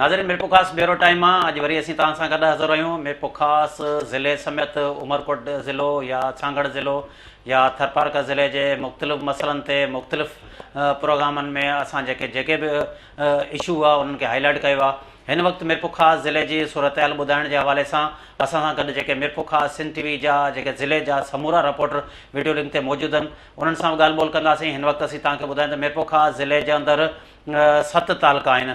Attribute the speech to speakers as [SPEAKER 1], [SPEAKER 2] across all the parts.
[SPEAKER 1] नाज़रीन मिरपुर ख़ास bureau time अॼु वरी असीं तव्हां सां गॾु हाज़िर आहियूं। मिरपुर ख़ास ज़िले समेत उमरकोट ज़िलो या छांगड़ ज़िलो या थरपारकर ज़िले जे मुख़्तलिफ़ मसइलनि ते मुख़्तलिफ़ प्रोग्रामनि में असां जेके बि इशू आहे उन्हनि खे हाईलाइट कयो आहे। हिन वक़्तु मिरपुर ख़ास ज़िले जी सूरत हाल ॿुधाइण जे हवाले सां असां सां गॾु जेके मिरपुर ख़ास सिंध टीवी जा जेके ज़िले जा समूरा रिपोर्टर वीडियो लिंक ते मौजूदु आहिनि उन्हनि सां ॻाल्हि ॿोल कंदासीं। हिन वक़्तु असीं तव्हांखे ॿुधायूं त मिरपुर ख़ास ज़िले जे अंदरि 7 तालुका आहिनि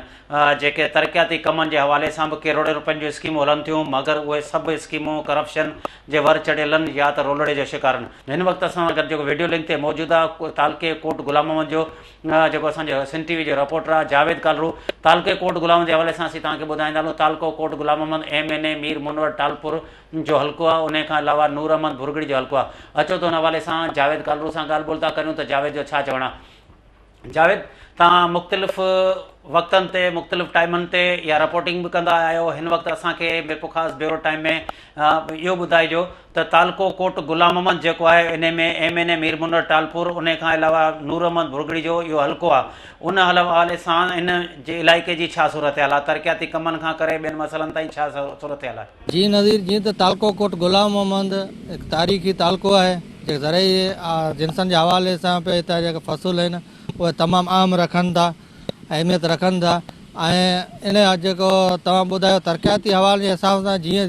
[SPEAKER 1] जेके तरक़ियाती कमनि जे हवाले सां बि करोड़े रुपयनि जूं स्कीमूं हलनि थियूं, मगर उहे सभु स्कीमूं करप्शन जे वर चढ़ियल आहिनि या त रोलड़े जो शिकार आहिनि। हिन वक़्तु असां गॾु जेको वीडियो लिंक ते मौजूदु आहे तालुके कोट गुलाम मोहम्मद जो जेको असांजो सिंध टीवी जो रिपोर्टर आहे जावेद कालरू। तालुके कोट गुलाम जे हवाले सां असीं तव्हांखे ॿुधाईंदा हलूं। तालुको कोट गुलाम मोहम्मद MNA मीर मुनवर टालपुर जो हल्को आहे, उन खां अलावा नूर अहमद भुरगड़ी जो हल्को आहे। अचो त हुन हवाले सां जावेद कालरू सां ॻाल्हि ॿोल था करियूं त जावेद जो छा चवणु आहे। जावेद, तव्हां मुख़्तलिफ़ वक़्तनि ते मुख़्तलिफ़ टाइमनि ते या रिपोर्टिंग बि कंदा आहियो। हिन वक़्तु असांखे मिरपुर ख़ास ब्यूरो टाइम में इहो ॿुधाइजो त तालुको कोट गुलाम मोहम्मद जेको आहे इन में MNA मीर मुनवर टालपुर, उन खां अलावा नूर अहमद भुरगड़ी जो इहो हल्को आहे। उन हवाले सां इन जे इलाइक़े जी छा सूरत हाल आहे? तरक़ियाती कमनि खां करे ॿियनि मसइलनि ताईं छा सूरत हाल आहे?
[SPEAKER 2] जी नज़ीर, जीअं त तालुको कोट गुलाम मोहम्मद हिकु तारीख़ी तालुको आहे जेके ज़रई जिन्सनि जे हवाले सां पे हितां जेके फ़सुल आहिनि उहे तमामु आम रखनि था, अहमियत रखनि था। ऐं इन जेको तव्हां ॿुधायो तरक़ियाती हवाले जे हिसाब सां जीअं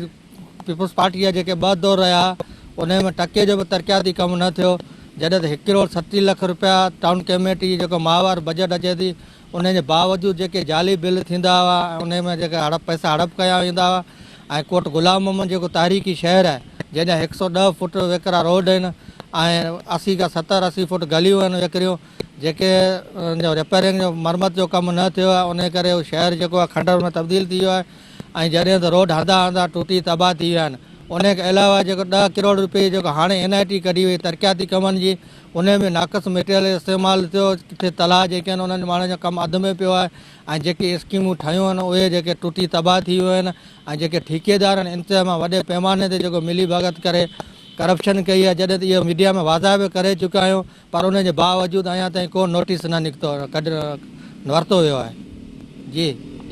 [SPEAKER 2] पीपुल्स पार्टी जा जेके 2 दौर रहिया उन में टके जो बि तरक़ियाती कमु न थियो। जॾहिं त 1 करोड़ 37 लख रुपया टाउन कमेटी जेको माहवार बजट अचे थी उन जे बावजूदु जेके जाली बिल थींदा हुआ उन में जेके पैसा हड़प कया वेंदा हुआ। ऐं कोट गुलाम मोहम्मद जेको तारीख़ी शहरु आहे जंहिंजा 110 फुट वेकिरा रोड आहिनि ऐं 80 खां 70-80 फुट गलियूं आहिनि वेकिरियूं, जेके रिपेयरिंग जो मरमत जो कमु न थियो आहे उन करे उहो शहर जेको आहे खंडर में तब्दील थी वियो आहे। ऐं जॾहिं त रोड हंधा हंधा टुटी तबाह थी विया आहिनि। उन खां अलावा जेको 10 करोड़ रुपए जेको हाणे NIT कढी वई तरक़ियाती कमनि जी, उन में नाक़स मटेरियल इस्तेमालु थियो। किथे तलाउ जेके आहिनि उन्हनि माण्हुनि जो कमु अधु में पियो आहे ऐं जेके स्कीमूं ठहियूं आहिनि उहे जेके टुटी तबाह थी वियूं आहिनि। ऐं जेके ठेकेदार आहिनि इंतिज़ाम वॾे पैमाने ते जेको मिली भगत करे करप्शन कई आहे, जॾहिं त इहो मीडिया में वाज़ा बि करे चुका आहियूं, पर उन जे बावजूदु अञा ताईं को नोटिस न निकितो वरितो वियो आहे। जी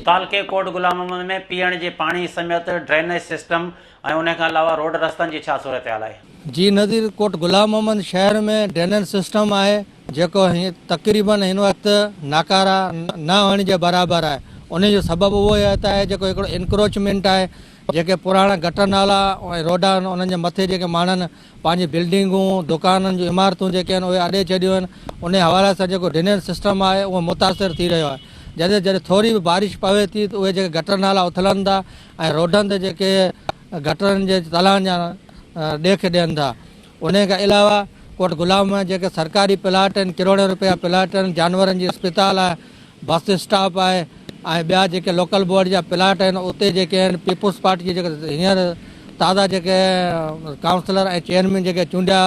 [SPEAKER 1] तालुके कोट गुलाम मोहम्मद में पीअण जे पाणी समेत ड्रेनेज सिस्टम ऐं उन खां अलावा रोड रस्तनि जी छा सूरत हाल आहे? जी
[SPEAKER 2] नज़ीर, कोट गुलाम मोहम्मद शहर में ड्रेनेज सिस्टम आहे जेको तक़रीबन हिन वक़्तु नाकारा न हुअण जे बराबरि आहे। उन जो सबबु उहो आहे जेको हिकिड़ो इंक्रोचमेंट आहे। जेके पुराणा गटर नाला ऐं रोडा आहिनि उन्हनि जे मथे जेके माण्हुनि पंहिंजी बिल्डिंगूं दुकाननि जूं इमारतूं जेके आहिनि उहे अॾे छॾियूं आहिनि। उन हवाले सां जेको ड्रेनेज सिस्टम आहे उहो मुतासिर थी रहियो आहे। जॾहिं थोरी बि बारिश पवे थी त उहे जेके गटर नाला उथलनि था ऐं रोडनि ते जेके गटरनि जे तलाउनि जा ॾेख ॾियनि था। उन खां अलावा कोट गुलाम में जेके सरकारी प्लाट आहिनि, करोड़े रुपया प्लाट आहिनि, जानवरनि जी अस्पताल आहे, बस स्टॉप आहे ऐं ॿिया जेके लोकल बोर्ड जा प्लाट आहिनि उते जेके आहिनि पीपुल्स पार्टी जे जेके हींअर ताज़ा जेके काउंसलर ऐं चेयरमैन जेके चूंडिया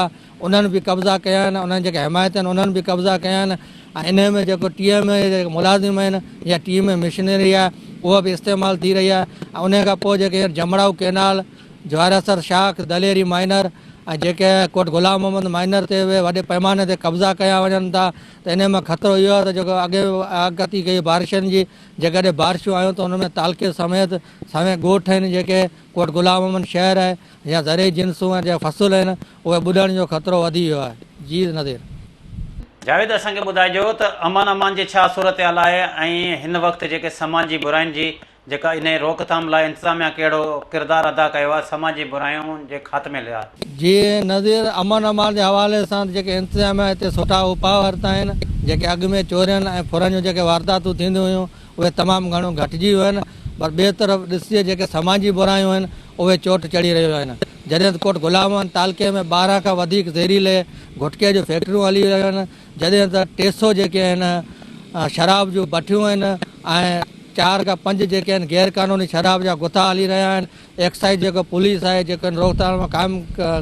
[SPEAKER 2] उन्हनि बि कब्ज़ा कया आहिनि। उन्हनि जेके हिमायत आहिनि उन्हनि बि कब्ज़ा कया आहिनि। ऐं इन में जेको TM जेके मुलाज़िम आहिनि या TM मशीनरी आहे उहा बि इस्तेमालु थी रही आहे। ऐं उन खां पोइ जेके जमड़ाऊ कैनाल, जवाहरसर शाख, दलेरी माइनर ऐं जेके कोट गुलाम मोहम्मद माइनर ते उहे वॾे पैमाने ते कब्ज़ा कया वञनि था। त इन में ख़तरो इहो आहे त जेको अॻकथी कई बारिशनि जी, जेकॾहिं बारिशूं आयूं त उन में तालुके समेत ॻोठ आहिनि जेके कोट गुलाम मोहम्मद शहर आहे या ज़रई जिन्सूं ऐं जेके फ़सुल आहिनि उहे ॿुॾण जो ख़तरो वधी वियो आहे। जी नज़ीर।
[SPEAKER 1] जावेद, असांखे ॿुधाइजो त अमान जी छा सूरत हाल आहे ऐं हिन वक़्तु जेके समाजी बुराइनि जी जेका इन रोकथाम लाइ इंतिज़ामिया कहिड़ो किरदारु अदा कयो आहे समाजी बुराइयूं जे ख़ात्मे लाइ?
[SPEAKER 2] जी नज़ीर, अमान जे हवाले सां जेके इंतिज़ामिया हिते सुठा उपाउ वरिता आहिनि। जेके अॻु में चोरियुनि ऐं फुरनि जूं जेके वारदातूं थींदियूं हुयूं उहे तमामु घणो घटिजी वियूं आहिनि। पर ॿिए तरफ़ ॾिसिजे जेके समाजी बुराइयूं आहिनि उहे चोट चढ़ी रहियूं आहिनि। जॾहिं त कोट गुलाम मोहम्मद तालुके में 12 खां वधीक ज़हरीले गुटके जूं फैक्ट्रियूं हली रहियूं आहिनि। जॾहिं त 300 जेके आहिनि शराब जूं भठियूं आहिनि ऐं 4 खां 5 जेके आहिनि गैर क़ानूनी शराब जा गुथा हली रहिया आहिनि। एक्साइज़ जेको पुलिस आहे जेको रोकथाम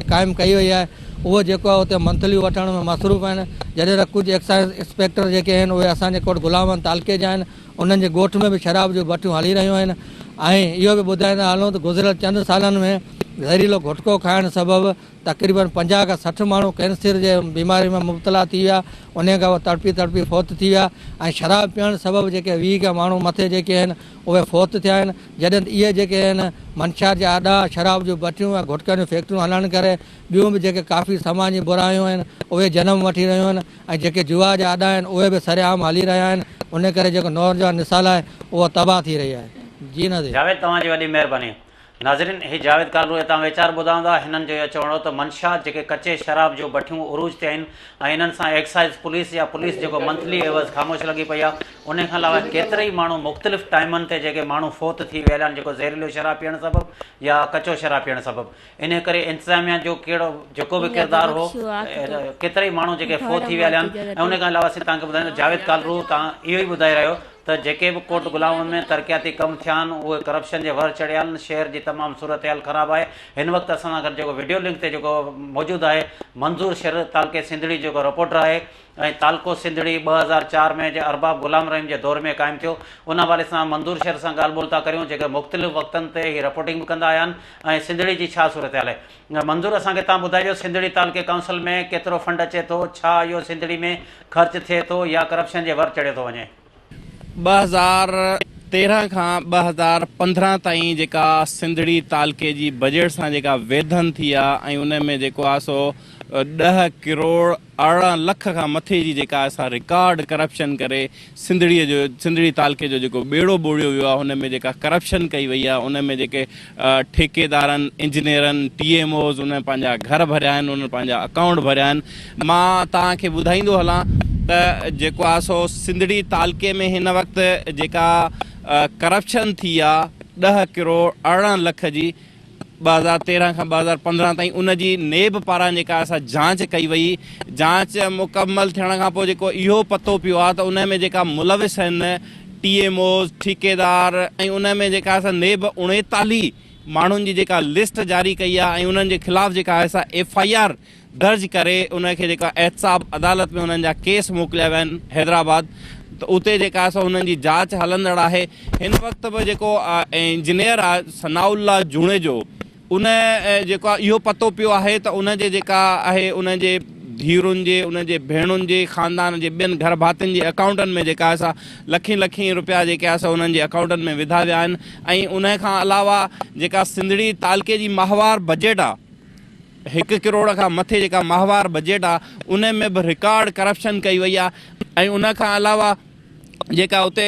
[SPEAKER 2] क़ाइमु कई वई आहे उहो जेको आहे उते मंथलियूं वठण में मसरूफ़ आहिनि। जॾहिं त कुझु एक्साइज़ इंस्पेक्टर जेके आहिनि उहे असांजे कोट गुलाम मोहम्मद तालुके जा आहिनि, उन्हनि जे ॻोठ में बि शराब जूं भठियूं हली रहियूं आहिनि। ऐं इहो बि ॿुधाईंदा हलूं त गुज़िरियल चंद सालनि में ज़हरीलो गुटको खाइण सबबि तक़रीबन 50 खां 60 माण्हू कैंसर जे बीमारी में मुब्तला थी विया, उन खां पोइ तड़पी तड़पी फ़ौत थी विया। ऐं शराब पीअण सबबि जेके 20 खां माण्हू मथे जेके आहिनि उहे फ़ौत थिया आहिनि। जॾहिं इहे जेके आहिनि मंशा जा आॾा शराब जूं भट्टियूं ऐं गुटकनि जूं फैक्ट्रियूं हलण करे ॿियूं बि जेके काफ़ी समाज जी बुरायूं आहिनि उहे जनम वठी रहियूं आहिनि ऐं जेके जुआ जा आॾा आहिनि उहे बि सरेआम हली रहिया आहिनि। उन करे जेको नौजवान निसाल आहे उहा तबाह थी रही आहे। जी न
[SPEAKER 1] जावेद, तव्हांजी वॾी महिरबानी। नाज़रीन, ही जावेद कालरू तव्हां वीचार ॿुधाईंदा। हिननि जो इहो चवणो त मंशा जेके कचे शराब जो भट्टियूं उरूज ते आहिनि ऐं हिननि सां एक्साइज़ पुलिस या पुलिस जेको मंथली एवज़ ख़ामोश लॻी पई आहे। उन खां अलावा केतिरे ई माण्हू मुख़्तलिफ़ टाइमनि ते जेके माण्हू फ़ौत थी विया आहिनि जेको ज़हरीलो शराब पीअण सबबि या कचो शराब पीअण सबबि। इन करे इंतिज़ामिया जो कहिड़ो जेको बि किरदारु हो, केतिरे ई माण्हू जेके फ़ौत थी विया आहिनि। ऐं उन खां अलावा असीं तव्हांखे ॿुधायूं जावेद कालरू तव्हां इहो ई ॿुधाए रहियो त जेके बि कोट गुलामनि में तरक़ियाती कम थिया आहिनि उहे करप्शन जे वर चढ़िया आहिनि। शहर जी तमामु सूरत हाल ख़राबु आहे। हिन वक़्तु असां सां गॾु जेको वीडियो लिंक ते जेको मौजूदु आहे मंज़ूर शर तालके सिंधड़ी जेको रिपोर्टर आहे ऐं तालको सिंधड़ी 2004 में जे अरबाब गुलाम रहीम जे दौर में क़ाइमु थियो। उन वारे सां मंज़ूर शर सां ॻाल्हि ॿोल था करियूं जेके मुख़्तलिफ़ वक़्तनि ते हीअ रिपोर्टिंग बि कंदा आया आहिनि ऐं सिंधड़ी जी छा सूरत हाल आहे। मंज़ूर, असांखे तव्हां ॿुधाइजो सिंधड़ी तालके काउंसिल में केतिरो फंड अचे थो, छा इहो सिंधड़ी में ख़र्च थिए थो या करप्शन जे वर चढ़े थो वञे।
[SPEAKER 3] 2013 खां 2015 ताईं जेका सिंधड़ी तालके जी बजट सां जेका वेधन थी आहे ऐं उन में जेको आहे सो 10 करोड़ 18 लख खां मथे जी जेका असां रिकॉर्ड करप्शन करे सिंधड़ी तालके जो जेको बेड़ो ॿोड़ियो वियो आहे हुन में जेका करप्शन कई वई आहे। उन में जेके ठेकेदारनि, इंजीनियरनि, TMOs उन पंहिंजा घर भरिया आहिनि, उन पंहिंजा अकाउंट भरिया आहिनि। मां तव्हांखे ॿुधाईंदो हलां त जेको आहे सो सिंधड़ी तालके में हिन वक़्तु जेका करप्शन थी आहे 10 करोड़ 18 लख जी 2013 खां 2015 ताईं उन जी नेब पारां जेका असां जांच कई वई। जांच मुकमल थियण खां पोइ जेको इहो पतो पियो आहे त उन में जेका मुलविस आहिनि TMOs, ठेकेदार ऐं उन में जेका असां नेब 39 माण्हुनि जी जेका लिस्ट जारी कई आहे ऐं उन्हनि जे ख़िलाफ़ु जेका असां FIR दर्ज करे उनखे जेका एहतसाब अदालत में उन्हनि जा केस मोकिलिया विया आहिनि हैदराबाद। त उते जेका असां उन्हनि जी जांच हलंदड़ आहे। हिन वक़्तु बि जेको इंजीनियर आहे सनाउल्ला जूणे जो उन जेको आहे इहो पतो पियो आहे त उन जे जेका आहे उन जे धीअरुनि जे, उन जे भेणुनि जे, ख़ानदान जे ॿियनि घर भातियुनि जे अकाउंटनि में जेका असां लखी रुपया जेके असां उन्हनि जे अकाउंटनि में विधा विया आहिनि। ऐं उन खां अलावा जेका सिंधड़ी तालके जी माहवार बजट आहे 1 करोड़ खां मथे जेका माहवार बजट आहे उन में बि रिकॉर्ड करप्शन कई वई आहे। ऐं उन खां अलावा जेका उते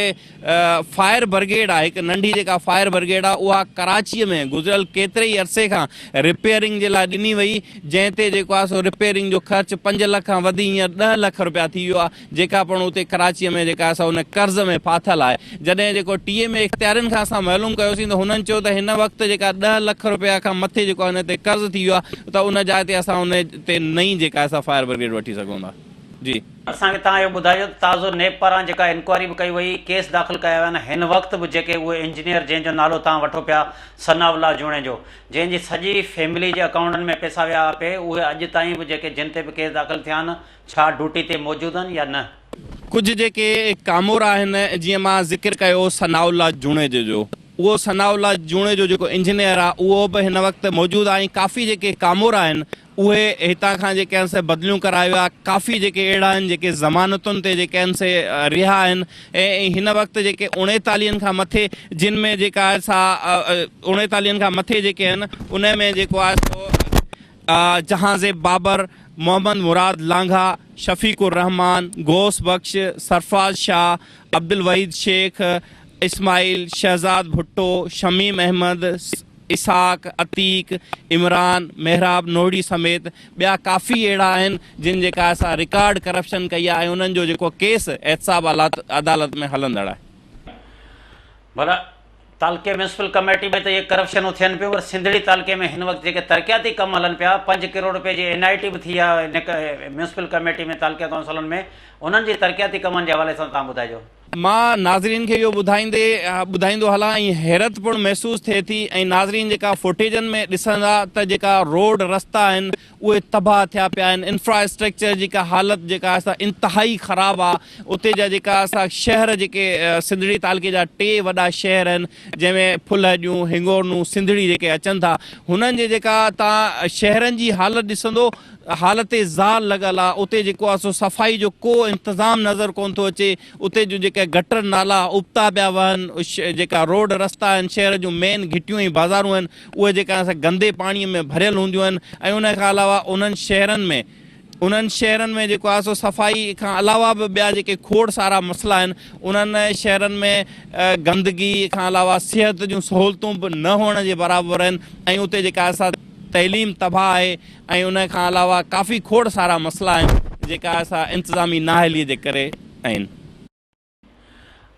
[SPEAKER 3] फायर ब्रिगेड आहे, हिकु नंढी जेका फायर ब्रिगेड आहे उहा कराचीअ में गुज़िरियल केतिरे ई अरसे खां रिपेयरिंग जे लाइ ॾिनी वई, जंहिं ते जेको आहे सो रिपेयरिंग जो ख़र्चु 5 लख खां वधी हींअर 10 लख रुपया थी वियो आहे, जेका पिणु उते कराचीअ में जेका असां उन कर्ज़ में फाथल आहे। जॾहिं जेको TMA इख़्तियारनि खां असां मालूम कयोसीं त हुननि चयो त हिन वक़्तु जेका 10 लख रुपया खां मथे जेको हिन ते कर्ज़ थी वियो आहे त उन जाइ ते असां उन ते नई जेका असां फायर ब्रिगेड वठी सघूं था। जी,
[SPEAKER 1] असांखे तव्हां इहो ॿुधायो ताज़ो नेब पारां जेका इंक्वायरी बि कई वई, केस दाख़िल कया विया आहिनि। हिन वक़्तु बि जेके उहे इंजीनियर जंहिंजो नालो तव्हां वठो पिया सनाउल्ला जूणे जो, जंहिंजी सॼी फैमिली जे अकाउंटनि में पैसा विया पिए, उहे अॼु ताईं बि जेके जिन ते बि केस दाख़िल थिया आहिनि छा ड्यूटी ते मौजूदु आहिनि या न?
[SPEAKER 3] कुझु जेके कामोर आहिनि, जीअं मां ज़िक्र कयो सनाउल्ला जूणे जो, उहो सनाउल्ला जूणे जो जेको इंजीनियर आहे उहो बि हिन वक़्तु मौजूदु आहे। काफ़ी जेके कामोर आहिनि उहे हितां खां जेके आहिनि से बदिलियूं करायो आहे। काफ़ी जेके अहिड़ा आहिनि जेके ज़मानतुनि ते जेके आहिनि से रिहा आहिनि। ऐं हिन वक़्तु जेके 39 खां मथे जिन में जेका असां 39 खां मथे जेके आहिनि उन में जेको आहे सो जहाज़े बाबर, मोहम्मद मुराद लांघा, शफ़ीकुर रहमान, गौस बख्श, सरफराज शाह, अब्दुल वहीद शेख, इस्माइल, शहजाद भुट्टो, शमीम अहमद, इसाक, अतीक, इमरान, मेहराब नोड़ी समेत ॿिया काफ़ी अहिड़ा आहिनि जिन जेका असां रिकॉर्ड करप्शन कई आहे ऐं उन्हनि जो जेको केस एहतसाब अदालत में हलंदड़ आहे।
[SPEAKER 1] भला तालके म्यूनसिपल कमेटी में त इहे करप्शनूं थियनि पियूं, पर सिंधड़ी तालके में हिन वक़्तु जेके तरक़ियाती कम हलनि पिया 5 करोड़ रुपए जी NIT बि थी आहे हिन म्यूनसिपल कमेटी में तालके काउंसिलनि में, उन्हनि जी तरक़ियाती कमनि जे हवाले सां तव्हां ॿुधाइजो।
[SPEAKER 3] मां नाज़रीन खे इहो ॿुधाईंदो हलां ऐं हैरत पिणु महसूसु थिए थी ऐं नाज़रीन जेका फुटेजनि में ॾिसंदा त जेका रोड रस्ता आहिनि उहे तबाह थिया पिया आहिनि। इंफ्रास्ट्रक्चर जेका हालति जेका असां इंतिहाई ख़राबु आहे। उते जा जेका असां शहर जेके सिंधड़ी तालुके जा 3 वॾा शहर आहिनि जंहिंमें फुलहॼूं हिंगोरनूं सिंधड़ी जेके अचनि था, हुननि जे जेका तव्हां शहरनि जी हालति ॾिसंदो हालत ज़ाल लॻल आहे। उते जेको आहे सो सफ़ाई जो को इंतज़ाम नज़र कोन थो अचे। उते जो जेके गटर नाला उबता पिया वहनि, जेका रोड रस्ता आहिनि, शहर जूं मेन घिटियूं ऐं बाज़ारूं आहिनि, उहे जेका असां गंदे पाणीअ में भरियल हूंदियूं आहिनि। ऐं उन खां अलावा उन्हनि शहरनि में जेको आहे सो सफ़ाई खां अलावा बि ॿिया जेके खोड़ सारा मसइला आहिनि। उन्हनि शहरनि में गंदगी खां अलावा सिहत जूं सहूलियतूं बि न हुअण जे बराबरि आहिनि। ऐं उते जेका असां तइलीम तबाह आहे ऐं उन खां अलावा काफ़ी खोड़ सारा मसइला आहिनि जेका असां इंतिज़ामी नाअहलीअ जे करे आहिनि।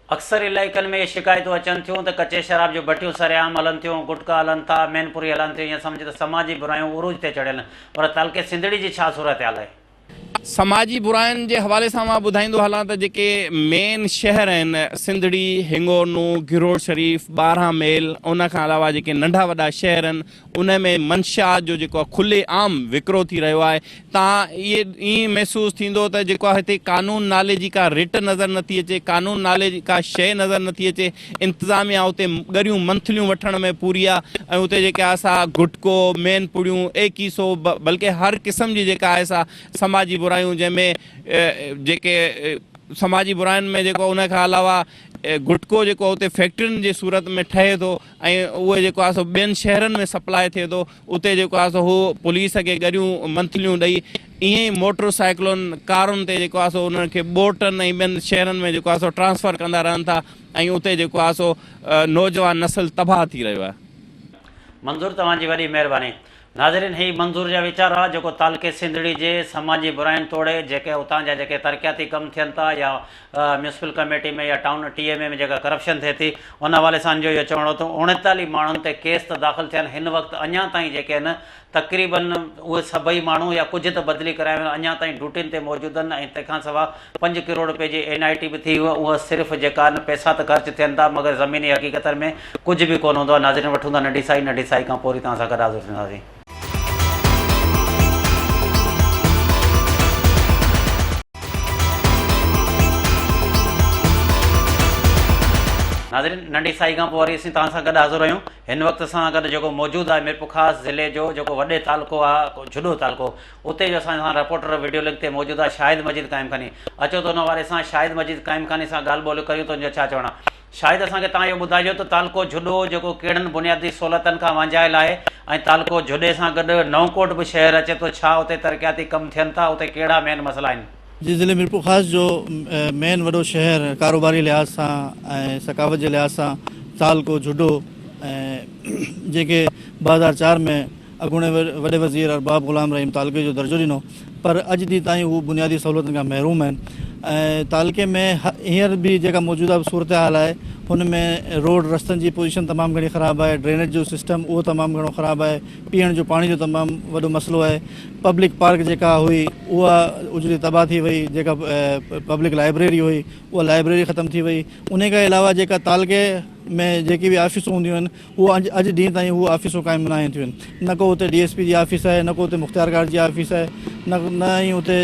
[SPEAKER 1] अक्सर इलाइक़नि में शिकायतूं अचनि थियूं त कचे शराब जूं भटियूं सरेआम हलनि थियूं, गुटका हलनि था, मैनपुरी हलनि थियूं। ईअं सम्झ त समाजी बुरायूं उरूज ते चढ़ियल आहिनि। पर तालुके सिंधड़ी जी छा सूरत हाल आहे?
[SPEAKER 3] समाजी बुराइनि जे हवाले सां मां ॿुधाईंदो हलां त जेके मेन शहर आहिनि सिंधड़ी, हिंगोरनूं, गिरोड़ शरीफ़, 12 मेल, उन खां अलावा जेके नंढा वॾा शहर आहिनि उन में मंशात जो जेको आहे खुले आम विकिरो थी रहियो आहे। तव्हां ईअं महसूसु थींदो त जेको आहे हिते कानून नाले जी का रिट नज़र नथी अचे, कानून नाले जी का शइ नज़र नथी अचे। इंतिज़ामिया उते ॻरियूं मंथलियूं वठण में पूरी आहे। ऐं उते जेके असां गुटको, मेन पुड़ियूं, एकीसो बल्कि हर क़िस्म जी जेका आहे सा समाजी बुरायूं, जंहिंमें जेके समाजी बुराइनि में जेको उन खां अलावा गुटको जेको उते फैक्ट्रियुनि जे सूरत में ठहे थो ऐं उहे जेको आहे सो ॿियनि शहरनि में सप्लाई थिए थो। उते जेको आहे सो हू पुलिस खे ॻरियूं मंथलियूं ॾेई ईअं ई मोटर साइकिलुनि, कारुनि ते जेको आहे सो उन्हनि खे बोटनि ऐं ॿियनि शहरनि में जेको आहे सो ट्रांसफ़र कंदा रहनि था। ऐं उते जेको आहे सो नौजवान नस्ल तबाह थी रहियो आहे।
[SPEAKER 1] मंज़ूर, तव्हांजी वॾी महिरबानी। नाज़रीन, ही मंज़ूर जा वीचार आहे जेको तालुके सिंधड़ी जे समाजी बुराइनि तोड़े जेके हुतां जा जेके तरक़ियाती कम थियनि था या म्यूनिसिपल कमेटी में या टाउन TMA में जेका करप्शन थिए थी उन हवाले सां जो इहो चवणो थो। 39 माण्हुनि ते केस त दाख़िल थिया आहिनि। हिन वक़्तु अञा ताईं जेके आहिनि तक़रीबन उहे सभई माण्हू या कुझु त बदिली कराया आहिनि, अञा ताईं ड्यूटियुनि ते मौजूदु आहिनि। ऐं तंहिंखां सवाइ 5 करोड़ रुपए जी NIT बि थी उहा सिर्फ़ु जेका आहिनि पैसा त ख़र्च थियनि था, मगर ज़मीनी हक़ीक़त में कुझु बि कोन हूंदो आहे। नाज़रीन, वठूं था नंढी साई खां पोइ तव्हां सां गॾु हाज़िर थींदासीं। नाज़रीन, नंढी साई खां पोइ वरी असीं तव्हां सां गॾु हाज़िर आहियूं। हिन वक़्तु असां गॾु जेको मौजूदु आहे मीरपुरख़ास ज़िले जो जेको वॾे तालुको आहे झुॾो तालुको, उते जो असां सां रिपोर्टर वीडियो लिंक ते मौजूदु आहे शाहिद मजीद क़ाइमखानी। अचो त हुन वारे सां शाहिद मजीद क़ाइमखानी सां ॻाल्हि ॿोलियूं करियूं, तुंहिंजो छा चवणु आहे? शाहिद, असांखे तव्हां इहो ॿुधाइजो त तालुको झुॾो जेको कहिड़नि बुनियादी सहूलियतनि खां वांझायल आहे ऐं तालुको झुॾे सां गॾु नवकोट बि शहर अचे थो, छा उते तरक़ियाती कम थियनि था? उते कहिड़ा मेन मसइला आहिनि?
[SPEAKER 2] जी, ज़िले मीरपुरख़ास जो मेन वॾो शहर कारोबारी लिहाज़ सां ऐं सकावत जे लिहाज़ सां तालुको झुॾो ऐं जेके 2004 में अॻूणे वॾे वज़ीर अरबाब ग़ुलाम रहीम तालुके जो दर्जो ॾिनो, पर अॼु ॾींहुं ताईं हू बुनियादी सहूलियतुनि खां महरूम आहिनि। ऐं तालुके में हींअर बि जेका मौजूदा सूरत हाल आहे हुन में रोड रस्तनि जी पोजीशन तमामु घणी ख़राबु आहे, ड्रेनेज जो सिस्टम उहो तमामु घणो ख़राबु आहे, पीअण जो पाणी जो तमामु वॾो मसइलो आहे। पब्लिक पार्क जेका हुई उहा उजड़ी तबाह थी वई, जेका पब्लिक लाइब्रेरी हुई उहा लाइब्रेरी ख़तमु थी वई। उन खां अलावा जेका तालुके में जेकी बि ऑफ़िसूं हूंदियूं आहिनि उहो अॼु ॾींहं ताईं उहे ऑफ़िसूं क़ाइमु न आहियूं थियूं आहिनि। न को हुते DSP जी ऑफ़िस आहे, न को हुते मुख़्तियारगार जी ऑफ़िस आहे, न ई हुते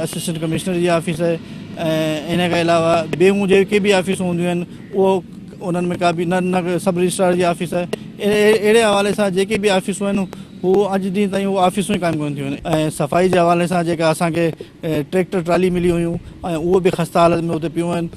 [SPEAKER 2] असिस्टेंट कमिश्नर जी ऑफ़िस आहे। ऐं इन खां अलावा ॿियूं जेके बि ऑफ़िसूं हूंदियूं आहिनि उहो उन्हनि में का बि न सब रजिस्ट्रार जी ऑफ़िस आहे। अहिड़े हवाले सां जेके बि ऑफ़िसूं आहिनि हू अॼु ॾींहं ताईं उहे ऑफ़िसूं ई क़ाइमु कोन थियूं आहिनि। ऐं सफ़ाई जे हवाले सां जेका असांखे ट्रैक्टर ट्राली मिली हुयूं ऐं उहो बि ख़स्ता हालत में हुते पियूं आहिनि,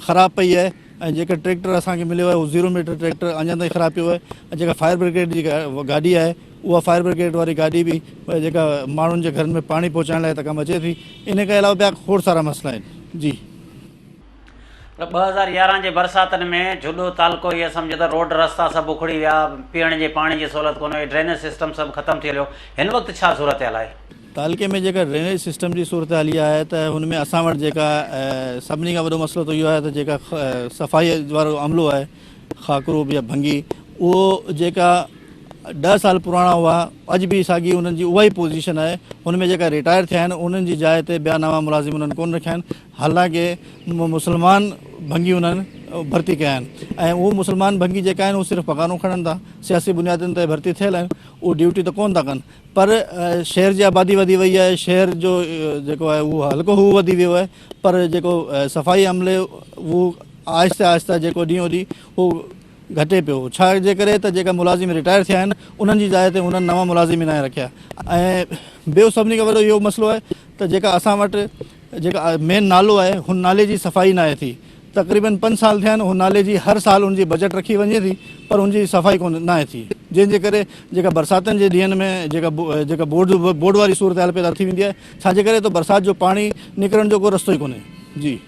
[SPEAKER 2] ख़राबु पई आहे। ऐं जेका ट्रैक्टर असांखे मिलियो आहे उहो 0 मीटर ट्रैक्टर अञा ताईं ख़राबु पियो आहे। ऐं जेका फायर ब्रिगेड जी गाॾी आहे उहा फायर ब्रिगेड वारी गाॾी बि जेका माण्हुनि जे घरनि में पाणी पहुचाइण लाइ त कमु अचे थी। इन खां अलावा ॿिया खोड़ सारा मसइला आहिनि। जी,
[SPEAKER 1] 2011 जे बरसातनि में झुॾो तालुको इहा सम्झ त रोड रस्ता सभु उखड़ी विया, पीअण जे पाणी जी सहूलियत कोन हुई, ड्रेनेज सिस्टम सभु ख़तमु थी हलियो। हिन वक़्तु छा सूरत हाल आहे?
[SPEAKER 2] तालुके में जेका ड्रेनेज सिस्टम जी सूरत हाल इहा आहे त हुन में असां वटि जेका सभिनी खां वॾो मसइलो त इहो आहे त जेका सफ़ाई वारो अमलो आहे ख़ाकरूब या भंगी, उहो जेका 10 साल पुराणा हुआ अॼु बि साॻी उन्हनि जी उहा ई पोज़ीशन आहे। हुन में जेका रिटायर थिया आहिनि उन्हनि जी जाइ ते ॿिया नवां मुलाज़िम उन्हनि कोन रखिया आहिनि। हालांकि मुस्लमान
[SPEAKER 4] भंगी उन्हनि भर्ती कया आहिनि ऐं उहो मुस्लमान भंगी जेका आहिनि उहे सिर्फ़ु पगारूं खणनि था, सियासी बुनियादनि ते भर्ती थियल आहिनि, उहो ड्यूटी त कोन था कनि। पर शहर जी आबादी वधी वई आहे, शहर जो जेको आहे उहो हल्को हू वधी वियो आहे, पर जेको सफ़ाई अमले उहो आहिस्ते आहिस्ते जेको ॾींहों ॾींहुं उहो घटे पियो। छा जे करे त जेका मुलाज़िम रिटायर थिया आहिनि उन्हनि जी जाइ ते उन्हनि नवां मुलाज़िम न रखिया। ऐं ॿियो सभिनी खां वॾो इहो मसइलो आहे त जेका असां वटि जेका मेन नालो आहे हुन नाले जी सफ़ाई न आहे थी। तक़रीबन 5 साल थिया आहिनि, हुन नाले जी हर साल हुनजी बजट रखी वञे थी, पर हुनजी सफ़ाई कोन न आहे थी, जंहिंजे करे जेका बरसातनि जे ॾींहंनि में जेका बोर्ड वारी सूरत हाल पैदा थी वेंदी आहे, छाजे करे त बरसाति जो पाणी निकिरण जो को रस्तो ई कोन्हे। जी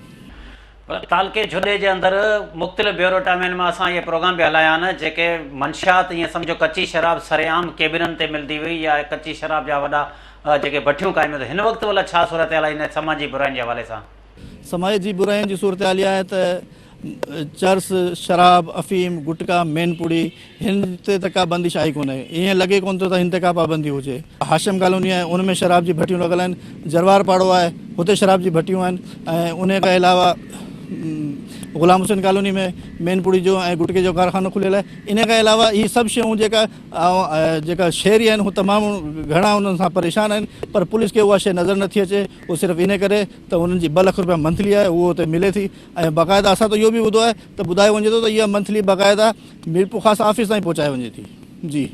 [SPEAKER 1] तालके झुॾे जे अंदरि मुख़्तलिफ़ ब्यूरो टाइमनि में असां इहे प्रोग्राम बि हलाया आहिनि, जेके मंशात ईअं सम्झो कची शराब सरेआम केबिननि ते मिलंदी हुई या कची शराब जा वॾा जेके भठियूं क़ाइमु हिन वक़्तु वल छा सूरत हाल इन समाजी बुराइनि जे हवाले सां?
[SPEAKER 4] समाज जी बुराइनि जी सूरत हाल इहा आहे त चर्स, शराब, अफ़ीम, गुटका, मेनपुड़ी हिन ते त का बंदिश आई कोन्हे। ईअं लॻे कोन थो त हिन ते का पाबंदी हुजे। हाशिम कॉलोनी आहे, उन में शराब जी भटियूं लॻल आहिनि। जरवार पाड़ो आहे, हुते शराब जी भटियूं आहिनि। ऐं उन खां अलावा ग़ुलाम हुसैन कॉलोनी में मेनपुड़ी जो ऐं गुटके जो कारखानो खुलियल आहे। इन खां अलावा इहे सभु शयूं जेका शहरी आहिनि हू तमामु घणा उन्हनि सां परेशान आहिनि, पर पुलिस खे उहा शइ नज़र नथी अचे। उहो सिर्फ़ु इन करे त उन्हनि जी 2 लख रुपया मंथली आहे, उहो हुते मिले थी। ऐं बाक़ाइदा असां त इहो बि ॿुधो आहे त ॿुधायो वञे थो त इहा मंथली बाक़ाइदा मीरपुर ख़ासि ऑफिस ताईं पहुचाए वञे थी। जी